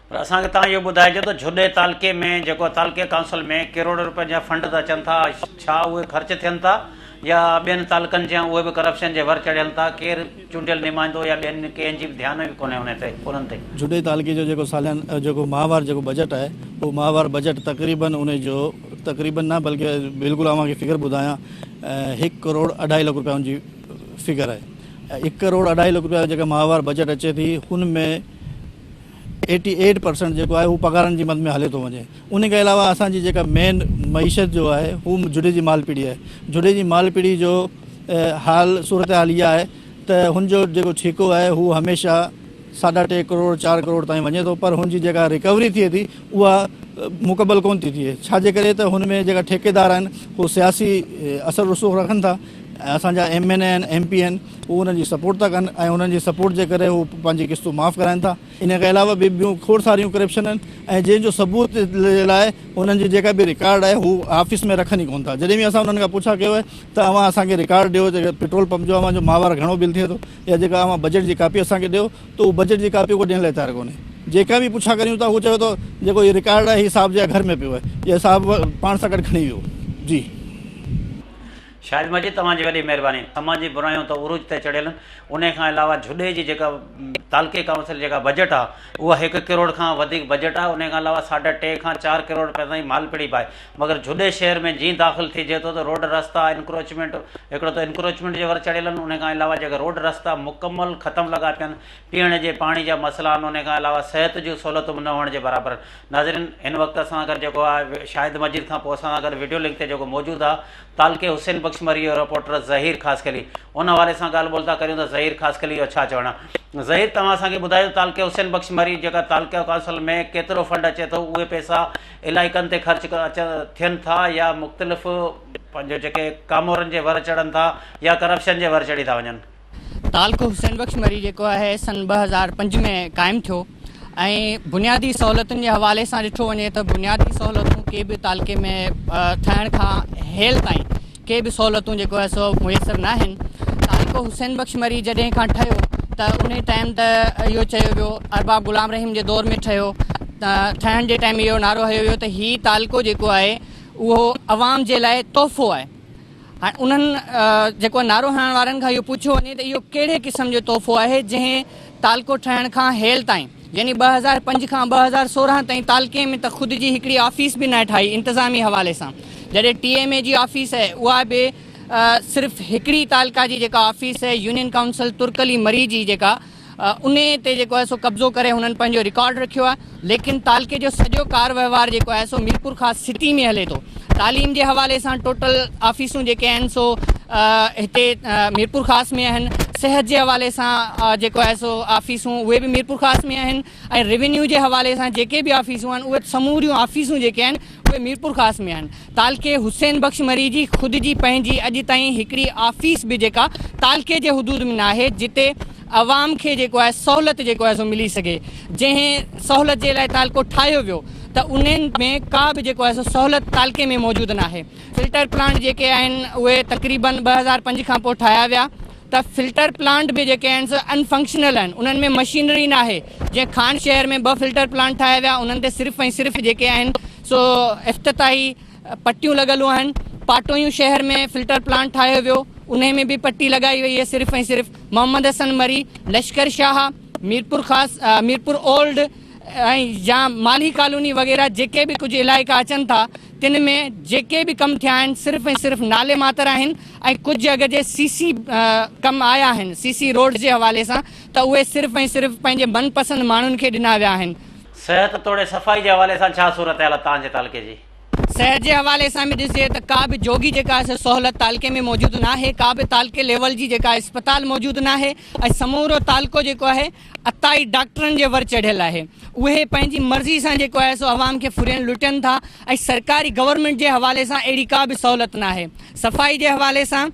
[SPEAKER 1] पर असांखे तव्हां इहो ॿुधाइजो त झुॾे तालके में जेको तालके काउंसिल में करोड़ रुपए जा फंड था अचनि था, छा उहे ख़र्च थियनि था या ॿियनि तालकनि जा उहे बि करप्शन जे वर चढ़ियल था? केरु चूंडियल नुमाइंदो या ॿियनि कंहिंजी बि ध्यानु बि कोन्हे उन्हनि ते?
[SPEAKER 4] झुॾे तालके जो जेको सालियानो जेको माहवार जेको बजट आहे, उहो माहवार बजट तक़रीबन उन जो तक़रीबन न बल्कि बिल्कुलु तव्हांखे फिगर ॿुधायां, 1 करोड़ 2.5 लख रुपया उनजी फिगर आहे। 1 करोड़ 2.5 लख रुपया जेका माहवार बजट अचे थी, हुन में 88% जेको आहे हू पघारनि जी मद में हले थो वञे। उन खां अलावा असांजी जेका मेन मईशत जो आहे हू झुॾे जी मालपीड़ी आहे। झुॾे जी मालपीड़ी जो हाल सूरत हाल इहा आहे त हुनजो जेको ठीको आहे हू हमेशह 3.5 करोड़ 4 करोड़ ताईं वञे थो, पर हुनजी जेका रिकवरी थिए थी उहा मुकबल कोन थी थिए। छाजे करे त हुन में जेका ठेकेदार आहिनि हू सियासी असर रसूख़ रखनि था। असांजा MNA आहिनि, MP आहिनि, उहे उन्हनि जी सपोर्ट था कनि ऐं उन्हनि जी सपोर्ट जे करे हू पंहिंजी किस्तूं माफ़ु कराइनि था। इन खां अलावा ॿियूं खोड़ सारियूं करप्शन आहिनि ऐं जंहिंजो सबूत लाइ उन्हनि जी जेका बि रिकॉर्ड आहे हू ऑफिस में रखनि ई कोन था। जॾहिं बि असां उन्हनि खां पुछा कयो आहे त अव्हां असांखे रिकॉर्ड ॾियो, जेका पेट्रोल पंप जो अव्हां जो माहवार घणो बिल थिए थो या जेका अव्हां बजट जी कापी असांखे ॾियो, त उहो बजट जी कापी को ॾियण लाइ तयारु कोन्हे। जेका बि पुछा करियूं था हू चवे थो जेको इहो रिकॉर्ड आहे हीउ साहिब जे घर में पियो आहे, इहा साहिब पाण सां गॾु खणी वियो। जी
[SPEAKER 1] शाहिद मजीद, तव्हांजी वॾी महिरबानी। समाजी बुरायूं त उरूज ते चढ़ियल आहिनि। उन खां अलावा झुॾे जी जेका तालके काउंसिल जेका बजट आहे उहा 1 करोड़ खां वधीक बजट आहे। उन खां अलावा 3.5 खां 4 करोड़ रुपए ताईं मालपीड़ी पाए। मगर झुॾे शहर में जीअं दाख़िल थिए थो त रोड रस्ता इंक्रोचमेंट, हिकिड़ो त इंक्रोचमेंट जे वर चढ़ियल आहिनि। उन खां अलावा जेका रोड रस्ता मुकमल ख़तमु लॻा पिया आहिनि। पीअण जे पाणी जा मसइला आहिनि। उन खां अलावा सिहत जूं सहूलियतूं न हुअण जे बराबरि। नाज़रीन, हिन वक़्तु असां गॾु जेको आहे शाहिद मजीद खां पोइ असां गॾु वीडियो लिंक ते जेको मौजूदु आहे तालके हुसैन बख्श मरी जो रिपोर्टर ज़हीर ख़ासकली, उन हवाले सां ॻाल्हि ॿोल था करियूं त ज़हीर ख़ासकली जो छा चवणु आहे? ज़हीर, तव्हां असांखे ॿुधायो तालके हुसैन बख्श मरी जेका तालके काउंसिल में केतिरो फंड अचे थो, उहे पैसा इलाइक़नि ते ख़र्च थियनि था या मुख़्तलिफ़ पंहिंजो जेके कामोरनि जे वर चढ़नि था या करप्शन जे वर चढ़ी था वञनि?
[SPEAKER 5] तालको हुसैन बख्श मरी जेको आहे सन 2005 में क़ाइमु थियो ऐं बुनियादी सहूलियतुनि जे हवाले सां ॾिठो वञे त बुनियादी सहूलियतूं के बि तालके में थियण खां हेल ताईं के बि सहूलियतूं जेको आहे सो मुयसरु न आहिनि। तालको हुसैन बख्श मरी जॾहिं खां ठहियो त उन टाइम त इहो चयो वियो, अरबाब ग़ुलाम रहीम जे दौर में ठहियो त ठहण जे टाइम इहो नारो हयो वियो त हीउ तालको जेको आहे उहो अवाम जे लाइ तोहफ़ो आहे। हाणे उन्हनि जेको नारो हणण वारनि खां इहो पुछियो वञे त इहो कहिड़े क़िस्म जो तोहफ़ो आहे जंहिं तालको ठहण खां हेल ताईं, यानी 2005 खां 2016 ताईं तालके में त ख़ुदि जी हिकिड़ी ऑफ़िस बि न ठाही इंतिज़ामी हवाले सां। जॾहिं TMA जी ऑफ़िस आहे उहा बि सिर्फ़ु हिकिड़ी तालका जी जेका ऑफ़िस आहे यूनियन काउंसिल तुर्कली मरी जी जेका उन ते जेको आहे सो कब्ज़ो करे हुननि पंहिंजो रिकॉर्ड रखियो आहे। लेकिन तालके जो सॼो कार वहिंवार जेको आहे सो मीरपुर ख़ासि सिटी में हले थो। तालीम जे हवाले सां टोटल ऑफ़िसूं जेके आहिनि सो हिते मीरपुर ख़ासि में आहिनि। सिहत जे हवाले सां जेको आहे सो ऑफ़िसूं उहे बि मीरपुर ख़ासि में आहिनि ऐं रेवेन्यू जे हवाले सां जेके बि ऑफ़िसूं आहिनि उहे समूरियूं ऑफ़िसूं जेके आहिनि उहे मीरपुर ख़ास में आहिनि। तालके हुसैन बख्श मरी जी ख़ुदि जी पंहिंजी अॼु ताईं हिकिड़ी ऑफिस बि जेका तालके जे हदूद में न आहे जिते आवाम खे जेको आहे सहूलियत जेको आहे सो मिली सघे। जंहिं सहूलियत जे लाइ तालको ठाहियो वियो त उन्हनि में का बि जेको आहे सो सहूलियत तालके में मौजूदु न आहे। फिल्टर प्लांट जेके आहिनि उहे तक़रीबन 2005 खां पोइ ठाहिया विया त फिल्टर प्लांट बि जेके आहिनि सो अनफंक्शनल आहिनि, उन्हनि में मशीनरी न आहे। जीअं खान शहर में 2 फिल्टर प्लांट ठाहिया विया, उन्हनि ते सिर्फ़ु ऐं सिर्फ़ु जेके आहिनि सो इफ़्तिताही पटियूं लॻल आहिनि। पाटोयूं शहर में फिल्टर प्लांट ठाहियो वियो, उन में भी पट्टी लगाई वही है सिर्फ़ ऐं सिर्फ़ु। मोहम्मद हसन मरी, लश्कर शाह, मीरपुर ख़ास, मीरपुर ओल्ड या माली कॉलोनी वग़ैरह जेके भी कुछ इलाइक़ा अचन था तिन में जेके भी कम थिया आहिनि सिर्फ़ु ऐं सिर्फ़ु नाले मात्र आहिनि ऐं कुछ जगह जे सीसी कम आया आहिनि सीसी रोड जे हवाले सां त उहे सिर्फ़ु ऐं सिर्फ़ु पंहिंजे मनपसंद माण्हुनि खे ॾिना विया आहिनि।
[SPEAKER 1] सिहत तोड़े सफ़ाई जे हवाले सां छा सूरत हाल तव्हांजे तालके जी?
[SPEAKER 5] शहर के हवाले से ॾिसे त का भी जोगी जेका सहूलियत तालके में मौजूद ना है, का भी तालके लेवल जी जेका अस्पताल मौजूद ना है ऐं समूरो तालको जेको आहे अताई डॉक्टरनि जे वर चढ़ियल आहे। उहे पंहिंजी मर्ज़ी सां जेको आहे सो आवाम खे फुरियन लुटनि था ऐं सरकारी गवर्नमेंट जे हवाले सां अहिड़ी का भी सहूलियत ना है। सफ़ाई जे हवाले सां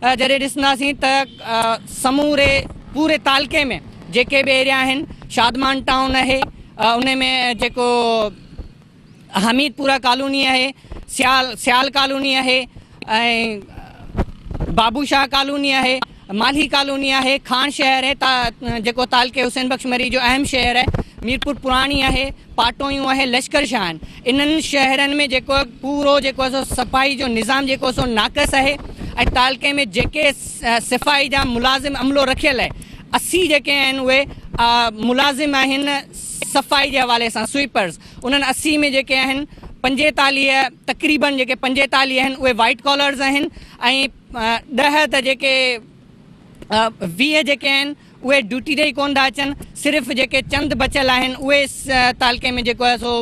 [SPEAKER 5] जॾहिं ॾिसंदासीं त समूरे पूरे तालके में जेके भी एरिया आहिनि, शादमान टाउन आहे, उन में जेको हमीदपुरा कॉलोनी है, सियाल कॉलोनी है, बाबूशाह कॉलोनी है, माली कॉलोनी है, खान शहर है जो तालके हुसैन बख्श मरी जो अहम शहर है, मीरपुर पुरानी है, पाटोयूं है, लश्कर शाह। इन शहरन में जो पूरो जो सफ़ाई जो निज़ाम जो सो नाक़स है। तालके में जेके सफ़ाई जा मुलाजिम अमलो रखियल है 80 जेके आहिनि उहे मुलाजिम आहिनि सफ़ाई के हवाले से स्वीपर्स। उन्हनि 80 में जेके आहिनि 45 तक़रीबन जेके 45 आहिनि उहे वाइट कॉलर्स आहिनि ऐं 10 त जेके 20 जेके आहिनि उहे ड्यूटी ते ई कोन था अचनि। सिर्फ़ु जेके चंद बचियल आहिनि उहे तालके में जेको आहे सो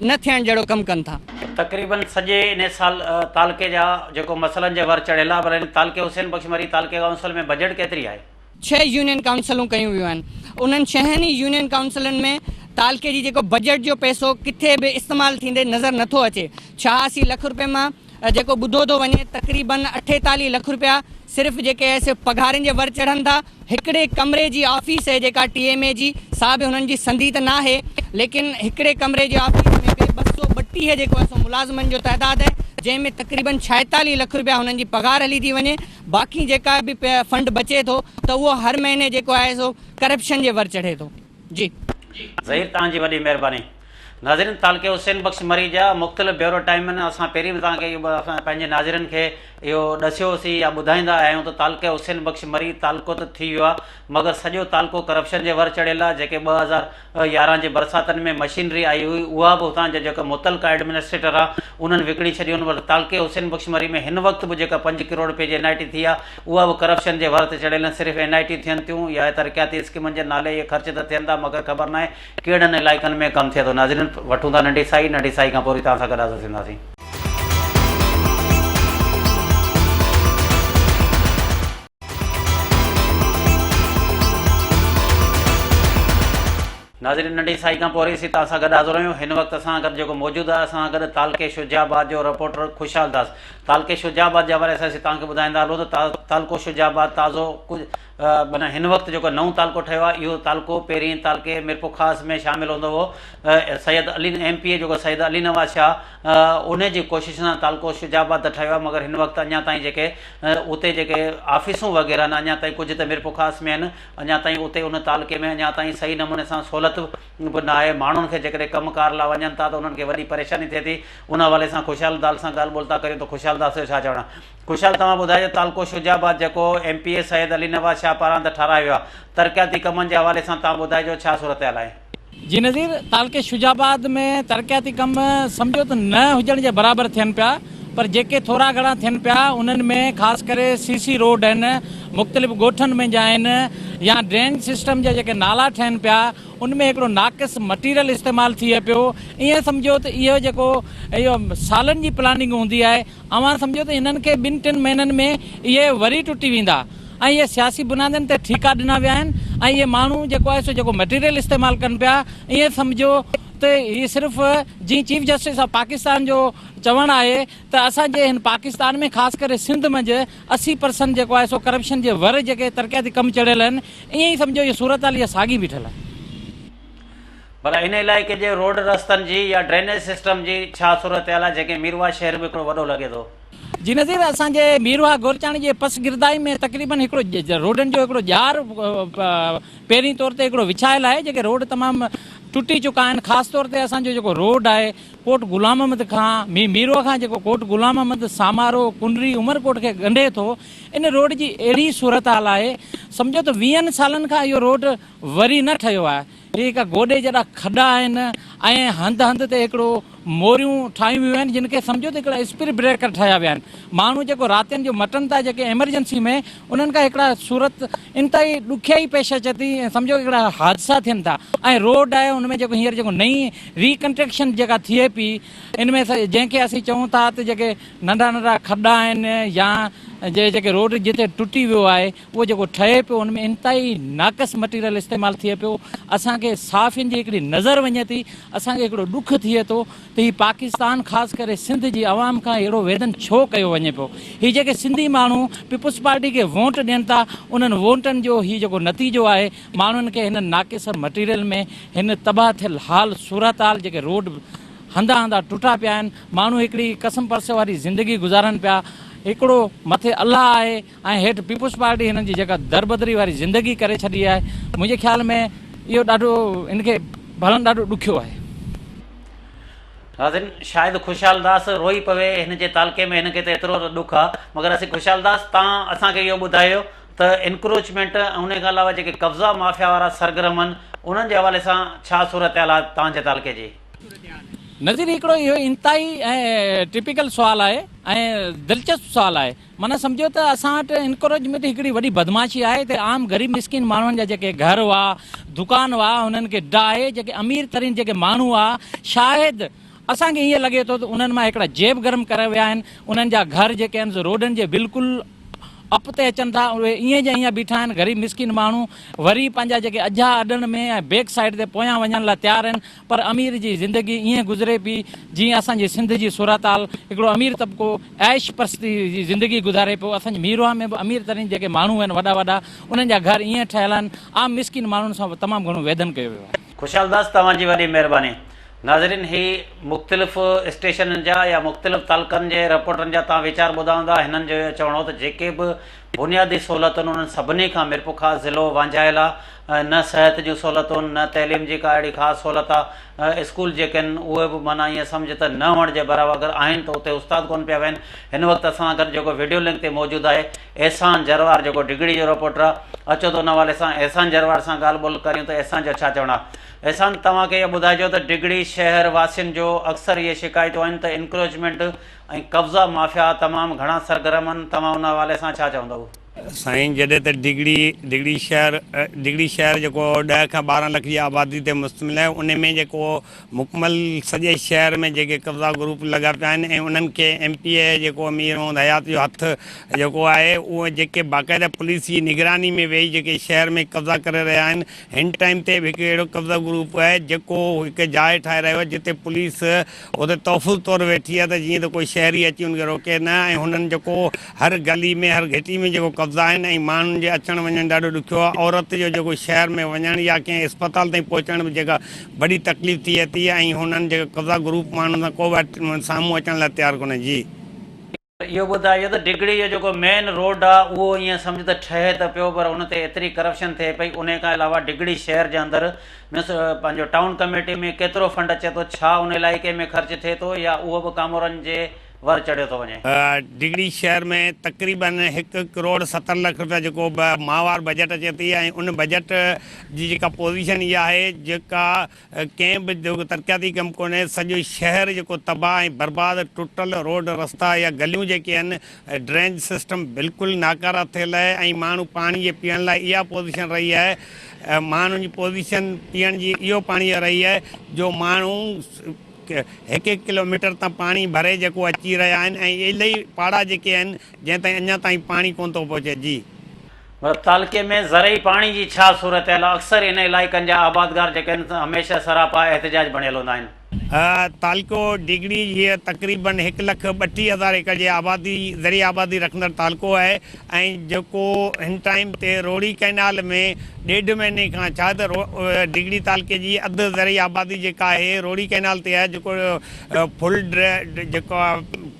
[SPEAKER 5] न थियण जहिड़ो कमु कनि था।
[SPEAKER 1] तक़रीबन सॼे इन साल तालके जा जेको मसइलनि जे वर चढ़ियल आहे, पर तालके हुसैन बख्श मरी तालके काउंसिल में बजट केतिरी आहे? 6
[SPEAKER 5] यूनियन काउंसिलूं कयूं वियूं आहिनि। उन्हनि 6 यूनियन काउंसिलनि में तालके जी जेको बजट जो पैसो किथे भी इस्तेमाल थींदे नज़र नथो अचे। 86 लाख रुपए में जेको ॿुधो थो वञे तक़रीबन 48 लाख रुपया सिर्फ़ु जेके सिर्फ़ु पघारनि जे वर चढ़नि था। हिकिड़े कमरे जी ऑफिस है जेका TMA जी, सा भी हुननि जी संदी त ना है, लेकिन हिकिड़े कमरे जी ऑफिस में 232 जेको आहे सो मुलाज़िमनि जो तइदाद है, जंहिंमें तक़रीबन 46 लाख रुपया हुननि जी पघार हली थी वञे। बाक़ी जेका भी फंड बचे थो त उहो हर महीने जेको आहे सो करप्शन जे वर चढ़े थो। जी
[SPEAKER 1] ज़हीर, तव्हांजी वॾी महिरबानी। नाज़रीन, तालके हुसैन बख्श मरी जा मुख़्तलिफ़ ब्यूरो टाइम असां पहिरीं बि तव्हांखे पंहिंजे नाज़रीन खे इहो ॾसियोसीं या ॿुधाईंदा आहियूं त तालके हुसैन बख्श मरी तालको त थी वियो आहे, मगर सॼो तालको करप्शन जे वर चढ़ियल आहे। जेके 2011 जे बरसातनि में मशीनरी आई हुई उहा बि हुतां जा जेका मुतलका एडमिनिस्ट्रेटर आहे उन्हनि विकिणी छॾी। उन तालके हुसैन बख्श मरी में हिन वक़्तु बि जेका 5 करोड़ रुपए जी NIT थी आहे उहा बि करप्शन जे वर ते चढ़ियल आहिनि। सिर्फ़ु NIT थियनि थियूं या तरक़ियाती स्कीमनि जे नाले इहे ख़र्च त थियनि था, मगर ख़बर न आहे कहिड़नि इलाइक़नि में कमु थिए थो। नाज़रीन, वठूं था नंढी साई खां पोइ तव्हां सां गॾु हाज़िर थींदासीं। नाज़रीन, नंढी साई खां पोइ असीं तव्हां सां गॾु हाज़िर आहियूं। हिन वक़्तु असां गॾु जेको मौजूदु आहे असां गॾु तालके शुजाबाद जो रिपोर्टर खुशहाल दास। तालके शुजाबाद जे हवाले सां असीं तव्हांखे ॿुधाईंदा हलो त तालको शुजाबाद ताज़ो कुझु माना हिन वक़्तु जेको नओं तालको ठहियो आहे इहो तालको पहिरीं तालके मीरपुर ख़ास में शामिलु हूंदो हो। सैयद अली MP जेको सैयद अली नवाज़ शाह उन जी कोशिशि सां तालको शुजाबाद ठहियो आहे, मगर हिन वक़्तु अञा ताईं जेके उते जेके ऑफिसूं वग़ैरह आहिनि अञा ताईं कुझु त मीरपुर ख़ास में आहिनि, अञा ताईं उते उन तालके में अञा ताईं सही नमूने सां सहूलियत बि न आहे। माण्हुनि खे जेकॾहिं कमकार लाइ वञनि था त उन्हनि खे वॾी परेशानी थिए थी। उन हवाले सां खुशहाल दास सां ॻाल्हि ॿोल था करियूं त खुशहाल दास जो छा चवणु आहे? खुशहाल, तव्हां ॿुधाइजो तालको शुजाबाद जेको MP सैयद अली नवाज़ शाह पारां त ठारायो आहे, तरक़ियाती कमनि जे हवाले सां तव्हां ॿुधाइजो छा सूरत हाल आहे?
[SPEAKER 6] जी नज़ीर, तालके शुजाबाद में तरक़ियाती कम सम्झो त न हुजण जे बराबरि थियनि पिया, पर जेके थोरा घणा थियनि पिया उन्हनि में ख़ासि करे CC रोड आहिनि, मुख़्तलिफ़ ॻोठनि में जा आहिनि, या ड्रेन सिस्टम जा जेके नाला ठहनि पिया उनमें हिकिड़ो नाक़िस मटीरियल इस्तेमालु थिए पियो। ईअं सम्झो त इहो जेको इहो सालनि जी प्लानिंग हूंदी आहे, अवां सम्झो त हिननि खे 2-3 महीननि में इहे वरी टुटी वेंदा ऐं इहे सियासी बुनियादनि ते ठीका ॾिना विया आहिनि। ऐं इहे माण्हू जेको आहे सो जेको मटीरियल इस्तेमालु कनि पिया ईअं सम्झो त इहे सिर्फ़ु जीअं चीफ जस्टिस ऑफ पाकिस्तान जो चवणु आहे त असांजे हिन पाकिस्तान में ख़ासि करे सिंध मंझि 80% जेको आहे सो करप्शन जे वर जेके तरक़ियाती कम चढ़ियल आहिनि, ईअं ई सम्झो इहा सूरत हाल इहा साॻी बीठल आहे।
[SPEAKER 1] पर इन इलाइक़े जे रोड रस्तनि जी या ड्रेनेज सिस्टम जी छा सूरत हाल आहे, जेके मीरवा शहर में हिकिड़ो वॾो लॻे थो?
[SPEAKER 6] जी नज़ीर, असांजे मीरवा गोरचाणी जे पस गिरदाई में तक़रीबन हिकिड़ो रोडनि जो हिकिड़ो जार पहिरीं तौर ते हिकिड़ो विछायल आहे, जेके रोड तमामु टुटी चुका आहिनि। ख़ासि तौर ते असांजो जेको रोड आहे कोट गुलाम अहमद खां मीरवा खां जेको कोट गुलाम अहमद सामारो कुंडरी उमरकोट खे ॻंढे थो, इन रोड जी अहिड़ी सूरत हाल आहे सम्झो त 20 सालनि खां इहो रोड वरी न ठहियो आहे। इहे हिकु गोॾे जहिड़ा खॾा आहिनि ऐं हंधि हंधि ते हिकिड़ो मोरियूं ठाहियूं वियूं आहिनि, जिन खे सम्झो त हिकिड़ा स्पीड ब्रेकर ठाहिया विया आहिनि। माण्हू जेको रातिनि जो मटनि था जेके एमरजेंसी में, उन्हनि खां हिकिड़ा सूरत इंतिहाई ॾुखियाई पेश अचे थी ऐं सम्झो हिकिड़ा हादसा थियनि था। ऐं रोड आहे उनमें जेको हींअर जेको नई रिकंस्ट्रक्शन जेका थिए पई, इनमें जंहिंखे असीं चऊं था त जेके नंढा नंढा खॾा आहिनि या जेके रोड जिते टुटी वियो आहे उहो जेको ठहे पियो, उनमें इंतिहाई नाक़स मटीरियल इस्तेमालु थिए पियो। असांखे साफ़ इन जी हिकिड़ी नज़र वञे थी, असांखे हिकिड़ो ॾुख थिए थो त हीउ पाकिस्तान ख़ासि करे सिंध जी आवाम खां अहिड़ो वेदन छो कयो वञे पियो। हीअ जेके सिंधी माण्हू पीपुल्स पार्टी खे वोट ॾियनि था, उन्हनि वोटनि जो हीउ जेको नतीजो आहे, माण्हुनि खे हिन नाक़िस मटीरियल में हिन तबाह थियल हाल सूरत हाल जेके रोड हंधा हंधा टुटा पिया आहिनि, माण्हू हिकिड़ी कसम परस वारी ज़िंदगी गुज़ारनि पिया। हिकिड़ो मथे अल्लाह आहे ऐं हेठि पीपुल्स पार्टी हिननि जी जेका दरबदरी वारी ज़िंदगी करे छॾी आहे, मुंहिंजे ख़्याल में इहो ॾाढो इनखे भरणु ॾाढो ॾुखियो आहे।
[SPEAKER 1] नाज़रीन, शायदि खुशहाल दास रोई पवे हिन जे तालके में, हिनखे त एतिरो ॾुख आहे, मगर असीं खुशहाल दास तव्हां असांखे इहो ॿुधायो त इनक्रोचमेंट ऐं उन खां अलावा जेके कब्ज़ा माफ़िया वारा सरगर्म आहिनि, उन्हनि जे हवाले सां छा सूरत हाल आहे तव्हांजे तालके जी?
[SPEAKER 6] नज़ीर, हिकिड़ो इहो इंतिहाई ऐं टिपिकल सुवालु आहे ऐं दिलचस्प सुवालु आहे। माना सम्झो त असां वटि इनक्रोचमेंट हिकिड़ी वॾी बदमाशी आहे त आम ग़रीब मिसकिन माण्हुनि जा जेके घर हुआ, दुकान हुआ, हुननि खे डाहे जेके अमीर तरीन जेके माण्हू हुआ, शायदि असांखे ईअं लॻे थो त उन्हनि मां हिकिड़ा जेब गरम करे विया आहिनि। उन्हनि जा घर जेके आहिनि रोडनि जे बिल्कुलु अप ते अचनि था, उहे ईअं जा ईअं बीठा आहिनि। ग़रीब मिसकिन माण्हू वरी पंहिंजा जेके अझा अॾनि में ऐं बैक साइड ते पोयां वञण लाइ तयारु आहिनि, पर अमीर जी ज़िंदगी ईअं गुज़रे पई जीअं असांजी सिंध जी सूरत हाल हिकिड़ो अमीर तबिको ऐश परस्ती जी ज़िंदगी गुज़ारे पियो। असांजे मीरवा में बि अमीर तरीन जेके माण्हू आहिनि वॾा वॾा, उन्हनि जा घर ईअं ठहियल आहिनि, आम मिसकिन माण्हुनि सां तमामु घणो वेदन कयो वियो आहे।
[SPEAKER 1] खुशहाल दास, तव्हांजी वॾी महिरबानी। नाज़रीन, ही मुख़्तलिफ़ स्टेशननि जा या मुख़्तलिफ़ तालुकनि जे रिपोर्टनि जा तव्हां वीचार ॿुधा हूंदा। हिननि जो चवणो त जेके बि बुनियादी सहूलियतुनि उन्हनि सभिनी खां मिरपुखा ज़िलो वांझायल आहे। न सिहत जूं सहूलियतुनि, न तइलीम जी का अहिड़ी ख़ासि सहूलियत आहे। स्कूल जेके आहिनि उहे बि माना ईअं सम्झ त न हुअण जे बराबरि अगरि आहिनि त उते उस्ताद कोन पिया वेहनि। हिन वक़्तु असां गॾु जेको वीडियो लिंक ते मौजूदु आहे एहसान जरवार, जेको डिगड़ी जो रिपोर्टर आहे। अचो त उन हवाले सां एहसान जरवार सां ॻाल्हि ॿोल करियूं त एहसान जो छा चवणु आहे। एहसान, तव्हांखे इहो ॿुधाइजो त डिगड़ी शहर वासियुनि जो अक्सर इहे शिकायतूं आहिनि त इनक्रोचमेंट ऐं कब्ज़ा माफ़िया तमामु घणा सरगर्म आहिनि, तव्हां उन हवाले सां छा चवंदव?
[SPEAKER 7] साईं, जॾहिं त डिगड़ी शहर जेको 10 खां 12 लख जी आबादी ते मुश्तमिल आहे, उन में जेको मुकमल सॼे शहर में जेके कब्ज़ा ग्रुप लॻा पिया आहिनि ऐं उन्हनि खे MP जेको अमीर मोहम्मद हयात जो हथु जेको आहे, उहे जेके बाक़ाइदा पुलिस जी निगरानी में वेही जेके शहर में कब्ज़ा करे रहिया आहिनि। हिन टाइम ते बि हिकु अहिड़ो कब्ज़ा ग्रुप आहे जेको हिकु जाइ ठाहे रहियो आहे जिते पुलिस उते तहफ़ुज़ तौरु वेठी आहे त जीअं त कोई शहरी अची उनखे रोके न। ऐं हुननि जेको हर गली में हर घिटी में जेको कब्ज़ा आहिनि ऐं माण्हुनि जे अचणु वञणु ॾाढो ॾुखियो आहे। औरत जो जेको शहर में वञणु या कंहिं अस्पताल ताईं पहुचण बि जेका वॾी तकलीफ़ थिए थी ऐं हुननि जेका कब्ज़ा ग्रुप माण्हुनि सां को बि साम्हूं अचण लाइ तयारु कोन्हे। जी,
[SPEAKER 1] इहो ॿुधायो त डिगड़ी जो जेको मेन रोड आहे उहो ईअं सम्झ त ठहे त पियो, पर उन ते एतिरी करप्शन थिए पई। उन खां अलावा डिगड़ी शहर जे अंदरि मीन्स पंहिंजो टाउन कमेटी में केतिरो फंड अचे थो, छा उन इलाइक़े में ख़र्चु थिए थो या उहो बि कामोरनि जे वर चढ़ियो थो वञे?
[SPEAKER 7] डिगड़ी शहर में तक़रीबन 1 करोड़ 70 लख रुपया जेको माहवार बजट अचे थी ऐं उन बजट जी जेका पोज़ीशन इहा आहे जेका कंहिं बि जेको तरक़ियाती कमु कोन्हे। सॼो शहर जेको तबाह ऐं बर्बाद, टुटल रोड रस्ता या गलियूं जेके आहिनि, ड्रेनेज सिस्टम बिल्कुलु नाकारा थियल आहे ऐं माण्हू पाणी जे पीअण लाइ इहा पोज़ीशन रही आहे। माण्हुनि जी पोज़ीशन पीअण जी इहो पाणी रही आहे जो माण्हू 1-1 किलोमीटर तां पाणी भरे जेको अची रहिया आहिनि ऐं इलाही पाड़ा जेके आहिनि जंहिं ताईं अञा ताईं पाणी कोन थो पहुचे। जी,
[SPEAKER 1] तालके में ज़रई पानी जी छा सूरत आहे? अक्सर इन इलाइक़नि जा आबादगार जेके आहिनि हमेशह सरापा एहतिजाज बणियल हूंदा आहिनि।
[SPEAKER 7] तालको डिगड़ी ये तकरीबन 1,32,000 एकड़ जी आबादी ज़रिए आबादी रखंदड़ तालको आहे ऐं जेको हिन टाइम ते रोड़ी कैनाल में 1.5 महीने खां छा त डिगड़ी तालके जी अधु ज़रिए आबादी जेका आहे रोड़ी कैनाल ते आहे, जेको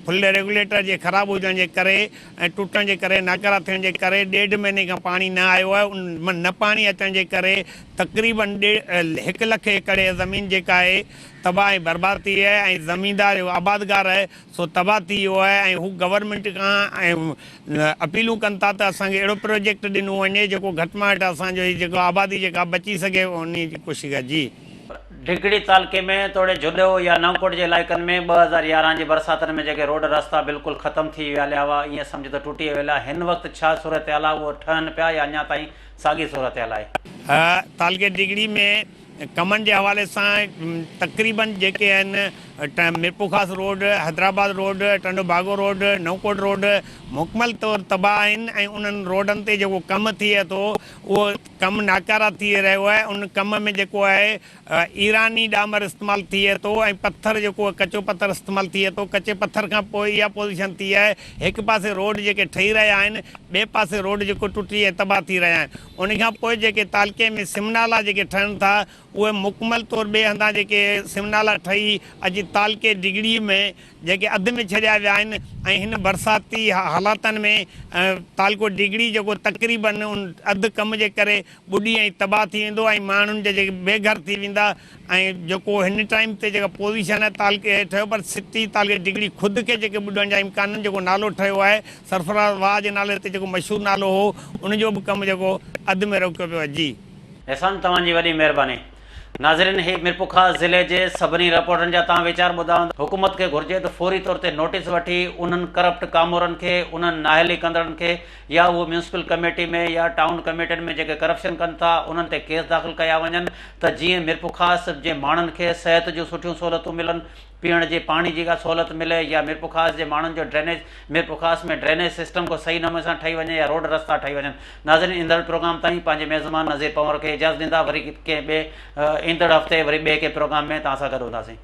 [SPEAKER 7] फुल रेगुलेटर जे ख़राबु हुजण जे करे ऐं टुटण जे करे नाकारा थियण जे करे 1.5 महीने खां पाणी न आयो आहे। उन न पाणी अचण जे करे तक़रीबन 1 लख एकड़ ज़मीन जेका आहे तबाह ऐं बर्बाद थी आहे ऐं ज़मीनदार आबादगार आहे सो तबाह थी वियो आहे ऐं हू गवर्नमेंट खां ऐं अपीलूं कनि था त असांखे अहिड़ो प्रोजेक्ट ॾिनो वञे जेको घटि में घटि असांजो ही जेको आबादी जेका बची सघे उन जी कोशिशि कजे। जी
[SPEAKER 1] डिगड़ी तालके में तोड़े जुॾो या नवकोट जे इलाइक़नि में 2011 जी बरसातनि में जेके रोड रस्ता बिल्कुलु ख़तमु थी विया हुआ, ईअं सम्झ त टुटी विया, हिन वक़्तु छा सूरत हाल आहे? उहो ठहनि पिया या अञा ताईं साॻी सूरत हाल आहे?
[SPEAKER 7] तालके डिगड़ी में कमनि जे हवाले सां तक़रीबन जेके आहिनि मिरपुखास रोड, हैदराबाद रोड, टंडो बागो रोड, नवकोट रोड मुकमल तौर तबाह आहिनि ऐं उन्हनि रोडनि ते जेको कमु थिए थो उहो कमु नाकारा थी रहियो आहे। उन कम में जेको आहे ईरानी डामर इस्तेमालु थिए थो ऐं पत्थर जेको कचो पत्थर इस्तेमालु थिए थो। कचे पत्थर खां पोइ इहा पोज़ीशन थी आहे, हिकु पासे रोड जेके ठही रहिया आहिनि, ॿिए पासे रोड जेको टुटी ऐं तबाह थी रहिया आहिनि। उनखां पोइ जेके तालके में सिमनाला जेके ठहनि था उहे मुकमल तौर ॿिए हंधा जेके सिमनाला ठही अॼु तालके डिगड़ी में जेके अधु में छॾिया विया आहिनि ऐं हिन बरसाती हालातनि में तालको डिगड़ी जेको तक़रीबन उन अधु कम जे करे ॿुॾी ऐं तबाह थी वेंदो ऐं माण्हुनि जे जेके बेघर थी वेंदा ऐं जेको हिन टाइम ते जेका पोज़ीशन आहे तालके ठहियो पर सिटी तालके डिगड़ी ख़ुदि खे जेके ॿुॾण जा इम्कान जेको नालो ठहियो आहे सरफराज़ वाह जे नाले ते जेको मशहूरु नालो हो उनजो बि कमु जेको अधु में रोकियो पियो आहे। जी
[SPEAKER 1] एहसान तव्हांजी वॾी महिरबानी। नाज़रीन, ही मिरपुखास ज़िले जे सभिनी रिपोर्टनि जा तव्हां वीचार ॿुधा। हुकूमत खे घुर्जे त फौरी तौर ते नोटिस वठी उन्हनि करप्ट कामोरनि खे, उन्हनि नाअहली कंदड़नि खे या उहो म्यूनसिपल कमेटी में या टाउन कमेटियुनि में जेके करप्शन कनि था उन्हनि ते केस दाख़िल कया वञनि त जीअं मिरपुखास जे माण्हुनि खे सिहत जूं सुठियूं सहूलियतूं मिलनि, पीअण जे पाणी जी का सहूलियत मिले या मिरपुखास जे माण्हुनि जो ड्रेनेज मिरपुखास में ड्रेनेज सिस्टम को सही नमूने सां ठही वञे या रोड रस्ता ठही वञनि। नाज़रीन, ईंदड़ प्रोग्राम ताईं पंहिंजे मेज़मान नज़ीर पंवर खे इजाज़त ॾींदा। वरी कंहिं ॿिए ईंदड़ हफ़्ते वरी ॿिए कंहिं प्रोग्राम में तव्हां सां गॾु हूंदासीं।